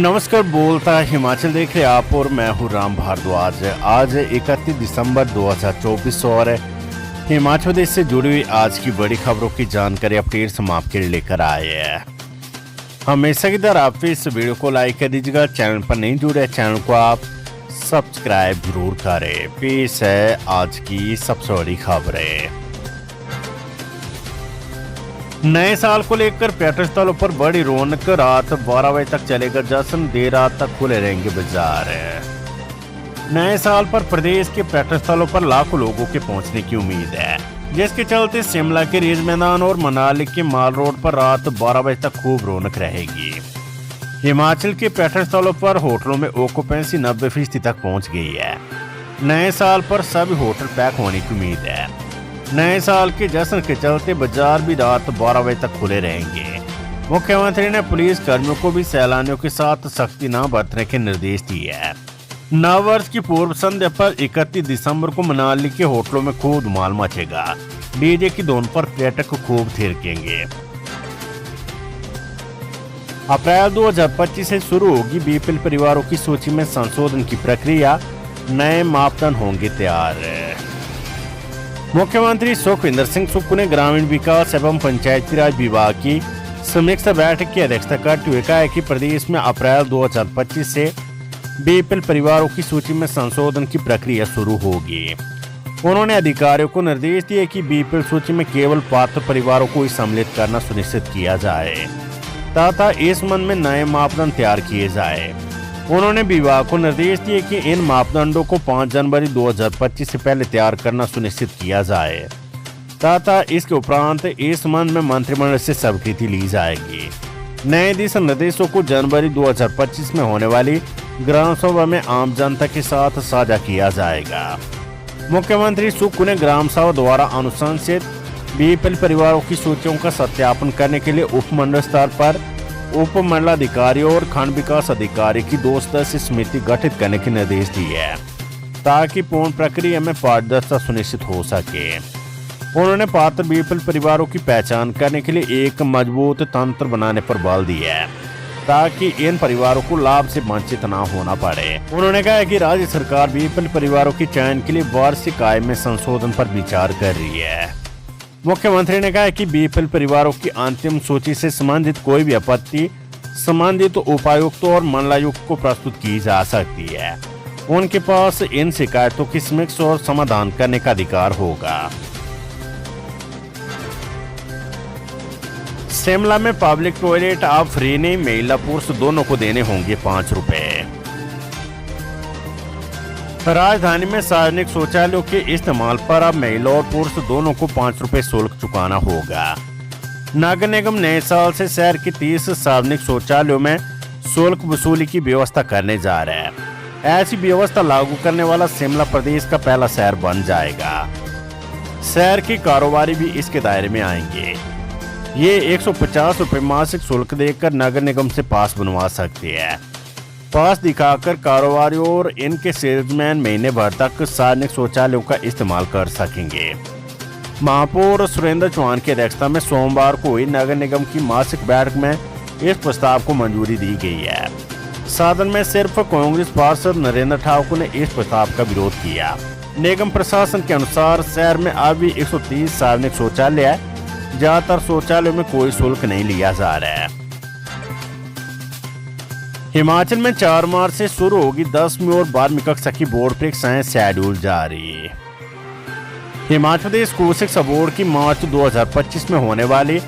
नमस्कार, बोलता है हिमाचल देख रहे आप और मैं हूँ राम भारद्वाज। आज 31 दिसंबर 2024 और हिमाचल प्रदेश से जुड़ी हुई आज की बड़ी खबरों की जानकारी अपडेट हम आपके लिए लेकर आए हैं। हमेशा की तरह आप इस वीडियो को लाइक कर दीजिएगा। चैनल पर नहीं जुड़े चैनल को आप सब्सक्राइब जरूर करें। पेश है आज की सबसे बड़ी खबरें। नए साल को लेकर पर्यटन स्थलों पर बड़ी रौनक। रात 12 बजे तक चलेगा जश्न, देर रात तक खुले रहेंगे बाजार। नए साल पर प्रदेश के पर्यटन स्थलों पर लाखों लोगों के पहुंचने की उम्मीद है, जिसके चलते शिमला के रिज मैदान और मनाली के माल रोड पर रात 12 बजे तक खूब रौनक रहेगी। हिमाचल के पर्यटन स्थलों पर होटलों में ऑक्यूपेंसी 90% तक पहुँच गई है। नए साल पर सभी होटल पैक होने की उम्मीद है। नए साल के जश्न के चलते बाजार भी रात 12 बजे तक खुले रहेंगे। मुख्यमंत्री ने पुलिस कर्मियों को भी सैलानियों के साथ सख्ती न बरतने के निर्देश दिए हैं। नव वर्ष की पूर्व संध्या पर 31 दिसंबर को मनाली के होटलों में खूब धमाल मचेगा। डीजे की धुन पर पर्यटक खूब थिरकेंगे। अप्रैल 2025 से शुरू होगी बीपीएल परिवारों की सूची में संशोधन की प्रक्रिया। नए मापदंड होंगे तैयार। मुख्यमंत्री सुखविंदर सिंह सुक्खू ने ग्रामीण विकास एवं पंचायती राज विभाग की समीक्षा बैठक की अध्यक्षता करते हुए कहा है कि प्रदेश में अप्रैल 2025 से बीपीएल परिवारों की सूची में संशोधन की प्रक्रिया शुरू होगी। उन्होंने अधिकारियों को निर्देश दिए कि बीपीएल सूची में केवल पात्र परिवारों को ही सम्मिलित करना सुनिश्चित किया जाए तथा इस संबंध में नए मापदंड तैयार किए जाए। उन्होंने विभाग को निर्देश दिए कि इन मापदंडों को 5 जनवरी 2025 से पहले तैयार करना सुनिश्चित किया जाए तथा इसके उपरांत इस संबंध में मंत्रिमंडल से स्वीकृति ली जाएगी। नए दिशा निर्देशों को जनवरी 2025 में होने वाली ग्राम सभा में आम जनता के साथ साझा किया जाएगा। मुख्यमंत्री सुक्खू ने ग्राम सभा द्वारा अनुशंसित बीपीएल परिवारों की सूचियों का सत्यापन करने के लिए उपमंडल स्तर पर उप मंडलाधिकारियों और खंड विकास अधिकारी की 2 सदस्यीय समिति गठित करने के निर्देश दिए हैं ताकि पूर्ण प्रक्रिया में पारदर्शिता सुनिश्चित हो सके। उन्होंने पात्र बीपीएल परिवारों की पहचान करने के लिए एक मजबूत तंत्र बनाने पर बल दिया है ताकि इन परिवारों को लाभ से वंचित न होना पड़े। उन्होंने कहा कि राज्य सरकार बीपीएल परिवारों के चयन के लिए वार्षिक आय में संशोधन पर विचार कर रही है। मुख्यमंत्री ने कहा कि बीपीएल परिवारों की अंतिम सूची से संबंधित कोई भी आपत्ति संबंधित उपायुक्त और मंडलायुक्त को प्रस्तुत की जा सकती है। उनके पास इन शिकायतों की समीक्षा और समाधान करने का अधिकार होगा। शिमला में पब्लिक टॉयलेट अब फ्री नहीं, महिला पुरुष दोनों को देने होंगे 5 रुपए। राजधानी में सार्वजनिक शौचालयों के इस्तेमाल पर अब महिला और पुरुष दोनों को 5 रुपए शुल्क चुकाना होगा। नगर निगम नए साल से शहर के 30 सार्वजनिक शौचालयों में शुल्क वसूली की व्यवस्था करने जा रहा है। ऐसी व्यवस्था लागू करने वाला शिमला प्रदेश का पहला शहर बन जाएगा। शहर के कारोबारी भी इसके दायरे में आएंगे। ये 150 रुपए मासिक शुल्क देकर नगर निगम से पास बनवा सकते हैं। पास दिखाकर कारोबारी और इनके सेल्समैन महीने भर तक सार्वजनिक शौचालयों का इस्तेमाल कर सकेंगे। महापौर सुरेंद्र चौहान की अध्यक्षता में सोमवार को हुई नगर निगम की मासिक बैठक में इस प्रस्ताव को मंजूरी दी गई है। सदन में सिर्फ कांग्रेस पार्षद नरेंद्र ठाकुर ने इस प्रस्ताव का विरोध किया। निगम प्रशासन के अनुसार शहर में अभी 130 सार्वजनिक शौचालय है। ज्यादातर शौचालयों में कोई शुल्क नहीं लिया जा रहा है। हिमाचल में 4 मार्च से शुरू होगी 10वीं और 12वीं कक्षा की बोर्ड परीक्षाएं, शेड्यूल जारी। हिमाचल प्रदेश स्कूल शिक्षा बोर्ड की मार्च 2025 में होने वाली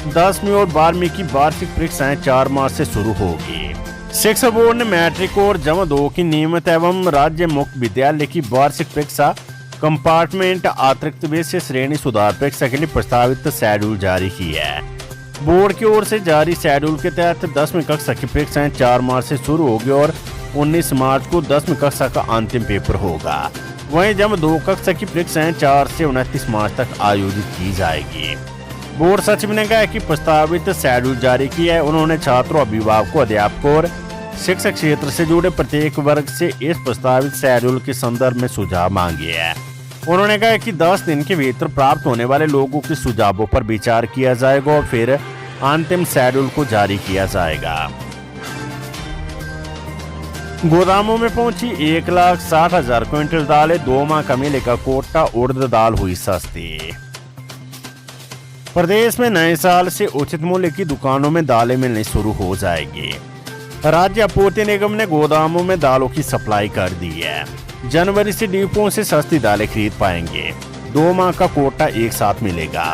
10वीं और 12वीं की वार्षिक परीक्षाएं 4 मार्च से शुरू होगी। शिक्षा बोर्ड ने मैट्रिक और जमा 2 की नियमित एवं राज्य मुक्त विद्यालय की वार्षिक परीक्षा कंपार्टमेंट अतिरिक्त विषय श्रेणी सुधार परीक्षा के लिए प्रस्तावित शेड्यूल जारी की है। बोर्ड की ओर से जारी शेड्यूल के तहत 10वीं कक्षा की परीक्षाएं 4 मार्च से शुरू होगी और 19 मार्च को 10वीं कक्षा का अंतिम पेपर होगा। वहीं जब 2 कक्षा की परीक्षाएं 4 से 29 मार्च तक आयोजित की जाएगी। बोर्ड सचिव ने कहा कि प्रस्तावित शेड्यूल जारी किया है। उन्होंने छात्रों, अभिभावकों, अध्यापकों और शिक्षक क्षेत्र से जुड़े प्रत्येक वर्ग से इस प्रस्तावित शेड्यूल के संदर्भ में सुझाव मांगे हैं। उन्होंने कहा कि 10 दिन के भीतर प्राप्त होने वाले लोगों के सुझावों पर विचार किया जाएगा और फिर अंतिम शेड्यूल को जारी किया जाएगा। गोदामों में पहुंची 1,60,000 क्विंटल दालें, 2 माह का मिलेगा कोटा, उड़द दाल हुई सस्ती। प्रदेश में नए साल से उचित मूल्य की दुकानों में दालें मिलनी शुरू हो जाएगी। राज्य आपूर्ति निगम ने गोदामों में दालों की सप्लाई कर दी है। जनवरी से डिपों से सस्ती दालें खरीद पाएंगे। 2 माह का कोटा एक साथ मिलेगा।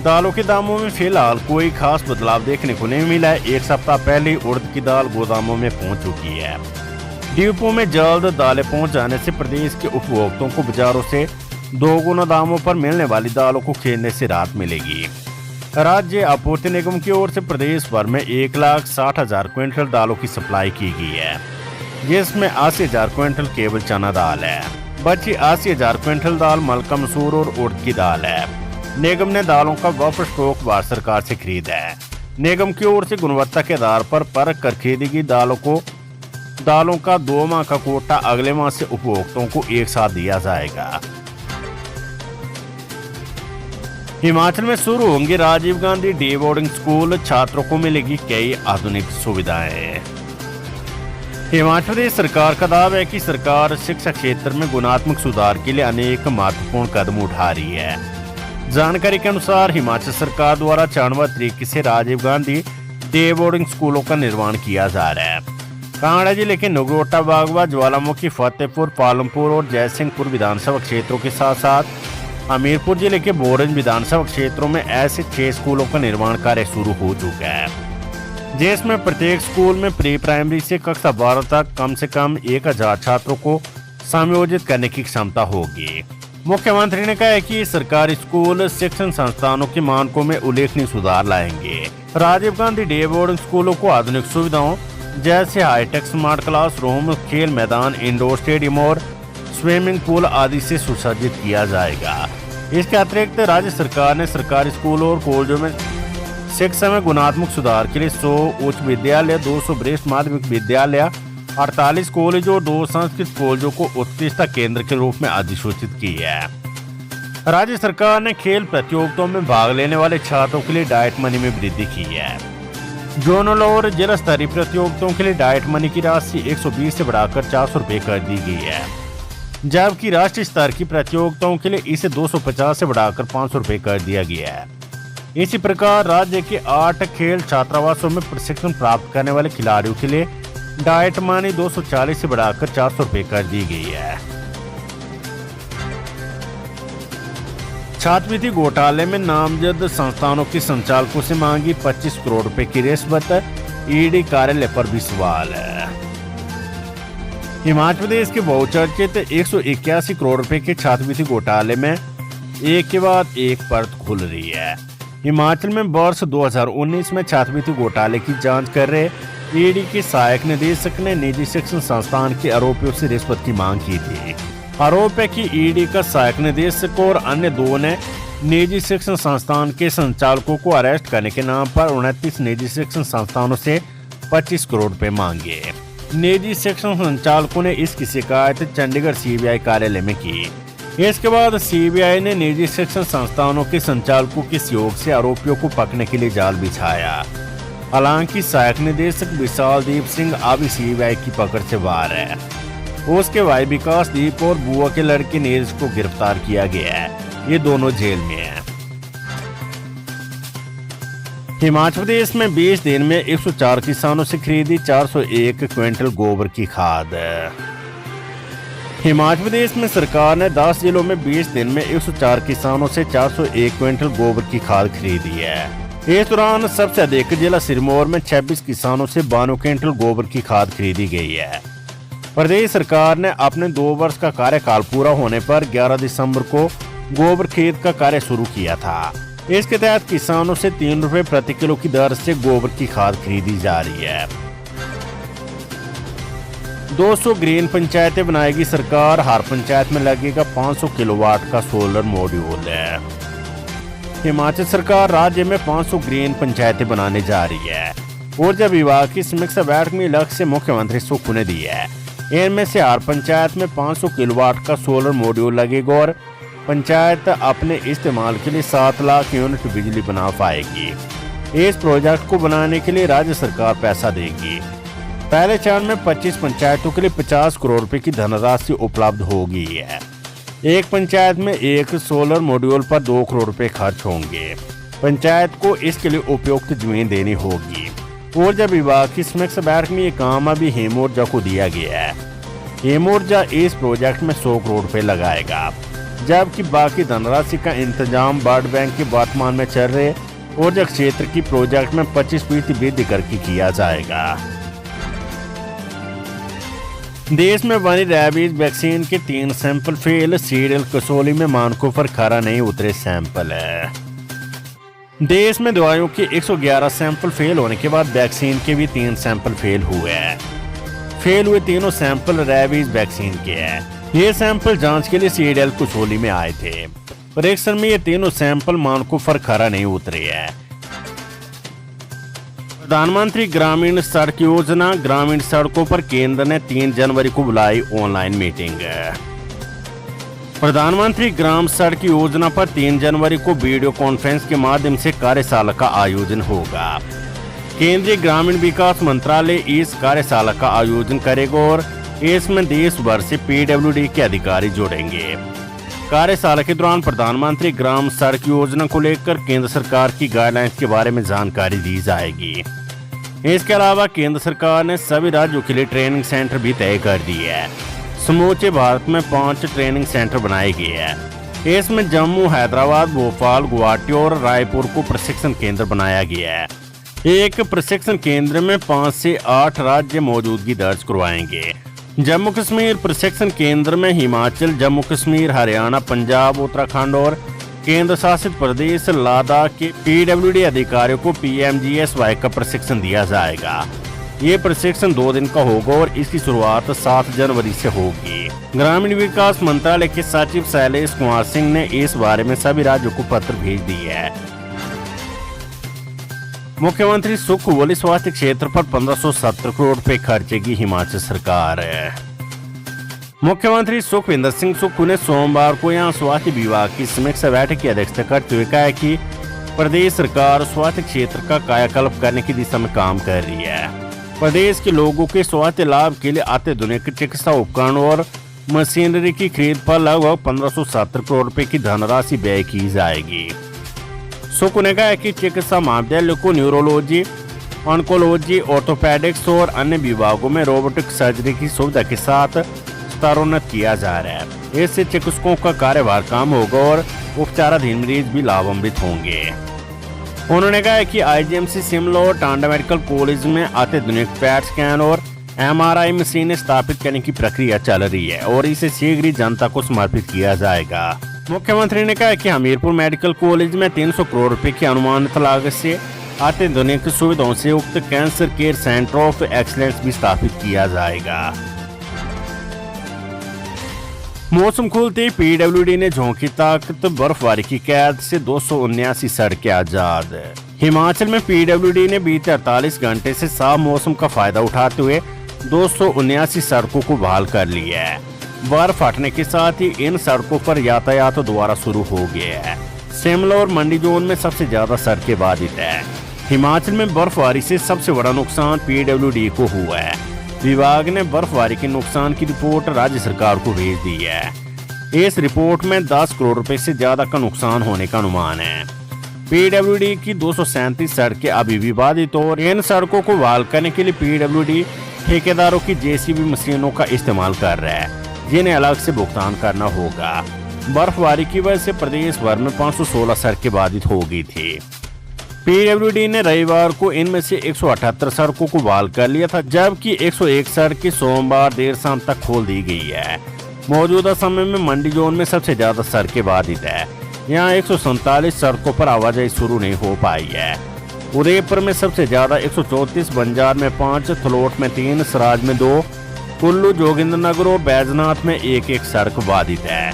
दालों के दामों में फिलहाल कोई खास बदलाव देखने को नहीं मिला है। एक सप्ताह पहले उड़द की दाल गोदामों में पहुंच चुकी है। डिपो में जल्द दालें पहुंच जाने से प्रदेश के उपभोक्ताओं को बाजारों से 2 गुना दामों पर मिलने वाली दालों को खरीदने से राहत मिलेगी। राज्य आपूर्ति निगम की ओर से प्रदेश भर में 1,60,000 क्विंटल दालों की सप्लाई की गई है, जिसमें 80,000 क्विंटल केवल चना दाल है। बची 80,000 क्विंटल दाल मलका मसूर और उड़द की दाल है। निगम ने दालों का बफर स्टॉक भारत सरकार से खरीदा है। निगम की ओर से गुणवत्ता के आधार पर परख कर खरीदी गई दालों का 2 माह का कोटा अगले माह से उपभोक्ताओं को एक साथ दिया जाएगा। हिमाचल में शुरू होंगे Rajiv Gandhi day boarding school, छात्रों को मिलेगी कई आधुनिक सुविधाएं। हिमाचल प्रदेश सरकार का दावा है कि सरकार शिक्षा क्षेत्र में गुणात्मक सुधार के लिए अनेक महत्वपूर्ण कदम उठा रही है। जानकारी के अनुसार हिमाचल सरकार द्वारा चरणबद्ध तरीके से राजीव गांधी डे बोर्डिंग स्कूलों का निर्माण किया जा रहा है। कांगड़ा जिले के नगरोटा, बागवा, ज्वालामुखी, फतेहपुर, पालमपुर और जयसिंहपुर विधानसभा क्षेत्रों के साथ साथ हमीरपुर जिले के बोरंज विधानसभा क्षेत्रों में ऐसे 6 स्कूलों का निर्माण कार्य शुरू हो चुका है, जिसमें प्रत्येक स्कूल में प्री प्राइमरी से कक्षा 12 तक कम से कम 1,000 छात्रों को समायोजित करने की क्षमता होगी। मुख्यमंत्री ने कहा है कि सरकारी स्कूल शिक्षण संस्थानों के मानकों में उल्लेखनीय सुधार लाएंगे। राजीव गांधी डे बोर्डिंग स्कूलों को आधुनिक सुविधाओं जैसे हाईटेक स्मार्ट क्लासरूम, खेल मैदान, इंडोर स्टेडियम और स्विमिंग पूल आदि से सुसज्जित किया जाएगा। इसके अतिरिक्त राज्य सरकार ने सरकारी स्कूलों और कॉलेजों में शिक्षा में गुणात्मक सुधार के लिए 100 उच्च विद्यालय, 200 वरिष्ठ माध्यमिक विद्यालय, 48 कॉलेज और 2 संस्कृत कॉलेजों को उत्कृष्टता केंद्र के रूप में अधिसूचित की है। राज्य सरकार ने खेल प्रतियोगिताओं में भाग लेने वाले छात्रों के लिए डाइट मनी में वृद्धि की है। जोनल और जिला स्तरीय प्रतियोगिताओं के लिए डाइट मनी की राशि 120 से बढ़ाकर 400 रुपए कर दी गई है, जबकि राष्ट्रीय स्तर की प्रतियोगिताओं के लिए इसे 250 से बढ़ाकर 500 रुपए कर दिया गया है। इसी प्रकार राज्य के 8 खेल छात्रावासों में प्रशिक्षण प्राप्त करने वाले खिलाड़ियों के लिए डाइट मनी 240 से बढ़ाकर 400 रुपए कर दी गई है। छात्रवृत्ति घोटाले में नामजद संस्थानों के संचालकों से मांगी 25 करोड़ रुपए की रिश्वत, ईडी कार्यालय पर भी सवाल है। हिमाचल प्रदेश के बहुचर्चित 181 करोड़ रुपए के छात्रवृत्ति घोटाले में एक के बाद एक परत खुल रही है। हिमाचल में वर्ष 2019 में छात्रवृत्ति घोटाले की जांच कर रहे ईडी के सहायक निदेशक ने निजी शिक्षण संस्थान के आरोपियों से रिश्वत की मांग की थी। आरोप है कि ईडी का सहायक निदेशक और अन्य 2 ने निजी शिक्षण संस्थान के संचालकों को अरेस्ट करने के नाम पर 29 निजी शिक्षण संस्थानों से 25 करोड़ रुपए मांगे। निजी शिक्षण संचालकों ने इसकी शिकायत चंडीगढ़ सीबीआई कार्यालय में की। इसके बाद सीबीआई ने निजी शिक्षण संस्थानों के संचालकों के सहयोग से आरोपियों को पकड़ने के लिए जाल बिछाया। हालांकि सहायक निदेशक विशाल दीप सिंह अभी सीबीआई की पकड़ से बाहर है। उसके भाई विकास दीप और बुआ के लड़के नीरज को गिरफ्तार किया गया है। ये दोनों जेल में हैं। हिमाचल प्रदेश में 20 दिन में 104 किसानों से खरीदी 401 क्विंटल गोबर की खाद। हिमाचल प्रदेश में सरकार ने 10 जिलों में 20 दिन में 104 किसानों से 401 क्विंटल गोबर की खाद खरीदी है। इस दौरान सबसे अधिक जिला सिरमौर में 26 किसानों से 92 क्विंटल गोबर की खाद खरीदी गई है। प्रदेश सरकार ने अपने 2 वर्ष का कार्यकाल पूरा होने पर 11 दिसंबर को गोबर खरीद का कार्य शुरू किया था। इसके तहत किसानों से 3 रुपए प्रति किलो की दर से गोबर की खाद खरीदी जा रही है। 200 ग्रीन पंचायतें बनाएगी सरकार, हर पंचायत में लगेगा 500 किलोवाट का सोलर मॉड्यूल है। हिमाचल सरकार राज्य में 500 ग्रीन पंचायतें बनाने जा रही है। ऊर्जा विभाग की समीक्षा बैठक में लक्ष्य मुख्यमंत्री सुक्खू ने दी है। इनमें से हर पंचायत में 500 किलोवाट का सोलर मॉड्यूल लगेगा और पंचायत अपने इस्तेमाल के लिए 7 लाख यूनिट बिजली बना पाएगी। इस प्रोजेक्ट को बनाने के लिए राज्य सरकार पैसा देगी। पहले चरण में 25 पंचायतों के लिए 50 करोड़ रुपए की धनराशि उपलब्ध होगी है। एक पंचायत में एक सोलर मॉड्यूल पर 2 करोड़ रुपए खर्च होंगे। पंचायत को इसके लिए उपयुक्त जमीन देनी होगी। ऊर्जा विभाग की समीक्षा बैठक में ये काम अभी हेम ऊर्जा को दिया गया है। हेम ऊर्जा इस प्रोजेक्ट में 100 करोड़ रुपए लगाएगा, जबकि बाकी धनराशि का इंतजाम वर्ल्ड बैंक के वर्तमान में चल रहे ऊर्जा क्षेत्र की प्रोजेक्ट में 25% वृद्धि करके किया जाएगा। देश में बनी रैबीज वैक्सीन के 3 सैंपल फेल। सीरियल कसौली में मानकों पर खरा नहीं उतरे सैंपल है। देश में दवाइयों के 111 सैंपल फेल होने के बाद वैक्सीन के भी 3 सैंपल फेल हुए हैं। फेल हुए तीनों सैंपल रैबीज वैक्सीन के हैं। ये सैंपल जांच के लिए सीरियल कसौली में आए थे। परीक्षण में ये तीनों सैंपल मानकों पर खरा नहीं उतरे हैं। प्रधानमंत्री ग्रामीण सड़क योजना। ग्रामीण सड़कों पर केंद्र ने 3 जनवरी को बुलाई ऑनलाइन मीटिंग। प्रधानमंत्री ग्राम सड़क योजना पर 3 जनवरी को वीडियो कॉन्फ्रेंस के माध्यम से कार्यशाला का आयोजन होगा। केंद्रीय ग्रामीण विकास मंत्रालय इस कार्यशाला का आयोजन करेगा और इसमें देश भर से PWD के अधिकारी जुड़ेंगे। कार्यशाला के दौरान प्रधानमंत्री ग्राम सड़क योजना को लेकर केंद्र सरकार की गाइडलाइंस के बारे में जानकारी दी जाएगी। इसके अलावा केंद्र सरकार ने सभी राज्यों के लिए ट्रेनिंग सेंटर भी तय कर दिए हैं। समूचे भारत में 5 ट्रेनिंग सेंटर बनाए गए हैं। इसमें जम्मू, हैदराबाद, भोपाल, गुवाहाटी और रायपुर को प्रशिक्षण केंद्र बनाया गया है। एक प्रशिक्षण केंद्र में 5 से 8 राज्य मौजूदगी दर्ज करवाएंगे। जम्मू कश्मीर प्रशिक्षण केंद्र में हिमाचल, जम्मू कश्मीर, हरियाणा, पंजाब, उत्तराखंड और केंद्र शासित प्रदेश लद्दाख के PWD अधिकारियों को PMGSY का प्रशिक्षण दिया जाएगा। ये प्रशिक्षण 2 दिन का होगा और इसकी शुरुआत 7 जनवरी से होगी। ग्रामीण विकास मंत्रालय के सचिव शैलेश कुमार सिंह ने इस बारे में सभी राज्यों को पत्र भेज दिया है। मुख्यमंत्री सुख बोली स्वास्थ्य क्षेत्र पर 1570 करोड़ रुपए खर्चेगी हिमाचल सरकार। मुख्यमंत्री सुखविंदर सिंह सुक्खू ने सोमवार को यहां स्वास्थ्य विभाग की समीक्षा बैठक की अध्यक्षता करते हुए कहा कि प्रदेश सरकार स्वास्थ्य क्षेत्र का कायाकल्प करने की दिशा में काम कर रही है। प्रदेश के लोगों के स्वास्थ्य लाभ के लिए अत्याधुनिक चिकित्सा उपकरण और मशीनरी की खरीद पर लगभग 1570 करोड़ रुपए की धनराशि व्यय की जाएगी। सुक्खू ने कहा कि चिकित्सा महाविद्यालय को न्यूरोलॉजी, ऑन्कोलॉजी, ऑर्थोपेडिक्स और अन्य विभागों में रोबोटिक सर्जरी की सुविधा के साथ स्तरोन्नत किया जा रहा है। इससे चिकित्सकों का कार्यभार कम होगा और उपचाराधीन मरीज भी लाभान्वित होंगे। उन्होंने कहा कि IGMC शिमला और टांडा मेडिकल कॉलेज में अत्याधुनिक पैट स्कैन और MRI मशीनें स्थापित करने की प्रक्रिया चल रही है और इसे शीघ्र ही जनता को समर्पित किया जाएगा। मुख्यमंत्री ने कहा कि हमीरपुर मेडिकल कॉलेज में 300 करोड़ रुपए की अनुमानित लागत से अत्याधुनिक सुविधाओं से युक्त cancer care centre of excellence भी स्थापित किया जाएगा। मौसम खुलते PWD ने झोंकी ताकत, बर्फबारी की कैद से 279 सड़कें आजाद। हिमाचल में PWD ने बीते 48 घंटे से साफ मौसम का फायदा उठाते हुए 279 सड़कों को बहाल कर लिया है। बर्फ हटने के साथ ही इन सड़कों पर यातायात दोबारा शुरू हो गया है। शिमला और मंडी जोन में सबसे ज्यादा सड़कें बाधित है। हिमाचल में बर्फबारी से सबसे बड़ा नुकसान PWD को हुआ है। विभाग ने बर्फबारी के नुकसान की रिपोर्ट राज्य सरकार को भेज दी है। इस रिपोर्ट में 10 करोड़ रुपए से ज्यादा का नुकसान होने का अनुमान है। PWD की 237 सड़कें अभी भी बाधित और इन सड़कों को बहाल करने के लिए PWD ठेकेदारों की JCB मशीनों का इस्तेमाल कर रहा है, जिन्हें अलग से भुगतान करना होगा। बर्फबारी की वजह से प्रदेश भर में 516 सड़कें बाधित हो गई थी। PWD ने रविवार को इनमें से 178 सड़कों को बहाल कर लिया था, जबकि 101 सड़कें सोमवार देर शाम तक खोल दी गई है। मौजूदा समय में मंडी जोन में सबसे ज्यादा सड़कें बाधित है। यहाँ 147 सड़कों पर आवाजाही शुरू नहीं हो पाई है। उदयपुर में सबसे ज्यादा 134, बंजार में 5, थलोट में 3, सराज में 2, कुल्लू, जोगिंद्रनगर और बैजनाथ में 1-1 सड़क बाधित है।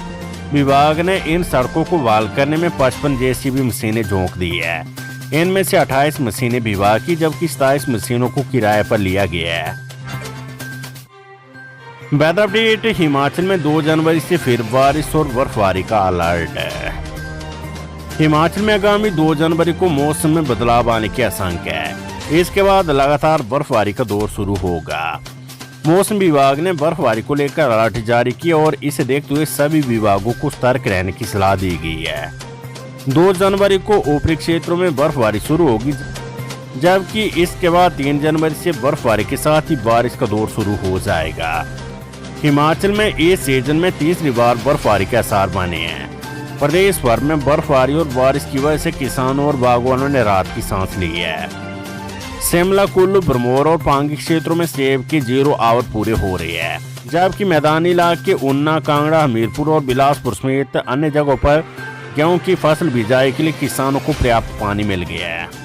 विभाग ने इन सड़कों को बहाल करने में 55 JCB मशीनें झोंक दी है। इनमें से 28 मशीनें विभाग की, जबकि 27 मशीनों को किराए पर लिया गया है। Weather update. हिमाचल में 2 जनवरी से फिर बारिश और बर्फबारी का अलर्ट है। हिमाचल में आगामी 2 जनवरी को मौसम में बदलाव आने की आशंका है। इसके बाद लगातार बर्फबारी का दौर शुरू होगा। मौसम विभाग ने बर्फबारी को लेकर अलर्ट जारी किया और इसे देखते हुए सभी विभागों को सतर्क रहने की सलाह दी गई है। 2 जनवरी को ऊपरी क्षेत्रों में बर्फबारी शुरू होगी, जबकि इसके बाद 3 जनवरी से बर्फबारी के साथ ही बारिश का दौर शुरू हो जाएगा। हिमाचल में इस सीजन में तीसरी बार बर्फबारी के आसार बने हैं। प्रदेश भर में बर्फबारी और बारिश की वजह से किसानों और बागवानों ने राहत की सांस ली है। शिमला, कुल्लू, भरमौर और पांगी क्षेत्रों में सेब के 0 आवर पूरे हो रहे हैं, जबकि मैदानी इलाके ऊना, कांगड़ा, हमीरपुर और बिलासपुर समेत अन्य जगहों पर गेहूं की फसल बिजाई के लिए किसानों को पर्याप्त पानी मिल गया है।